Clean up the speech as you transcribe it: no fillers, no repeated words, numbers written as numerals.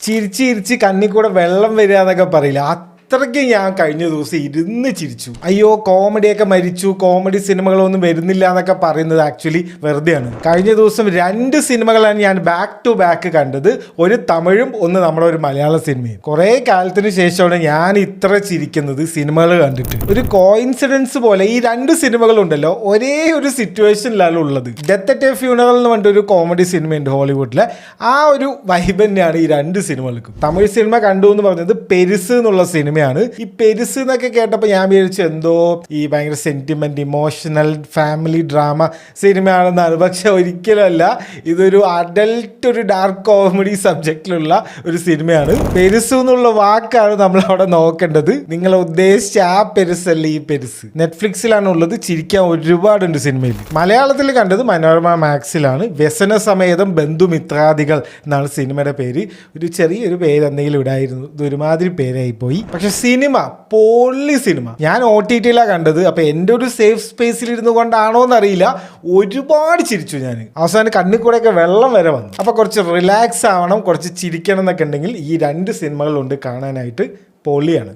ചിരിച്ച് കണ്ണിൽ കൂടെ വെള്ളം വരിക എന്നൊക്കെ പറയില്ല. അത്രയ്ക്ക് ഞാൻ കഴിഞ്ഞ ദിവസം ഇരുന്ന് ചിരിച്ചു. അയ്യോ കോമഡിയൊക്കെ മരിച്ചു, കോമഡി സിനിമകളൊന്നും വരുന്നില്ല എന്നൊക്കെ പറയുന്നത് ആക്ച്വലി വെറുതെയാണ്. കഴിഞ്ഞ ദിവസം 2 സിനിമകളാണ് ഞാൻ ബാക്ക് ടു ബാക്ക് കണ്ടത്. ഒരു തമിഴും ഒന്ന് നമ്മുടെ ഒരു മലയാള സിനിമയും. കുറേ കാലത്തിന് ശേഷമാണ് ഞാൻ ഇത്ര ചിരിക്കുന്നത് സിനിമകൾ കണ്ടിട്ട്. ഒരു കോയിൻസിഡൻസ് പോലെ ഈ 2 സിനിമകളുണ്ടല്ലോ ഒരേ ഒരു സിറ്റുവേഷനിലാണ് ഉള്ളത്. ഡെത്ത് അറ്റ് എ ഫ്യൂണറൽ എന്ന് പറഞ്ഞിട്ട് ഒരു കോമഡി സിനിമയുണ്ട് ഹോളിവുഡിലെ. ആ ഒരു വൈബ് തന്നെയാണ് ഈ 2 സിനിമകൾക്കും. തമിഴ് സിനിമ കണ്ടു എന്ന് പറഞ്ഞത് പെരുസ് എന്നുള്ള സിനിമ. ഈ പെരുസ് എന്നൊക്കെ കേട്ടപ്പോൾ ഞാൻ വിചാരിച്ചു എന്തോ ഈ ഭയങ്കര സെന്റിമെന്റ്, ഇമോഷണൽ, ഫാമിലി ഡ്രാമ സിനിമയാണെന്നാണ്. പക്ഷെ ഒരിക്കലല്ല, ഇതൊരു അഡൽട്ട്, ഒരു ഡാർക്ക് കോമഡി സബ്ജക്റ്റിലുള്ള ഒരു സിനിമയാണ്. പെരുസ് എന്നുള്ള വാക്കാണ് നമ്മൾ അവിടെ നോക്കേണ്ടത്. നിങ്ങൾ ഉദ്ദേശിച്ച ആ പെരുസല്ല ഈ പെരുസ്. നെറ്റ്ഫ്ലിക്സിലാണ് ഉള്ളത്. ചിരിക്കാൻ ഒരുപാടുണ്ട് സിനിമയിൽ. മലയാളത്തിൽ കണ്ടത് മനോരമ മാക്സിലാണ്. വ്യസന സമേതം ബന്ധുമിത്രാദികൾ എന്നാണ് സിനിമയുടെ പേര്. ഒരു ചെറിയൊരു പേര് എന്തെങ്കിലും ഇടായിരുന്നു. ഇത് ഒരുമാതിരി പേരായി പോയി. പക്ഷെ സിനിമ പൊള്ളി സിനിമ. ഞാൻ OTT-യിലാണ് കണ്ടത്. അപ്പോൾ എൻ്റെ ഒരു സേഫ് സ്പേസിൽ ഇരുന്നു കൊണ്ടാണോ എന്നറിയില്ല, ഒരുപാട് ചിരിച്ചു ഞാൻ. അവസാനം കണ്ണിൽ കൂടെയൊക്കെ വെള്ളം വരെ വന്നു. അപ്പോൾ കുറച്ച് റിലാക്സ് ആവണം, കുറച്ച് ചിരിക്കണം എന്നൊക്കെ ഉണ്ടെങ്കിൽ ഈ 2 സിനിമകളുണ്ട് കാണാനായിട്ട്. പൊള്ളിയാണ്.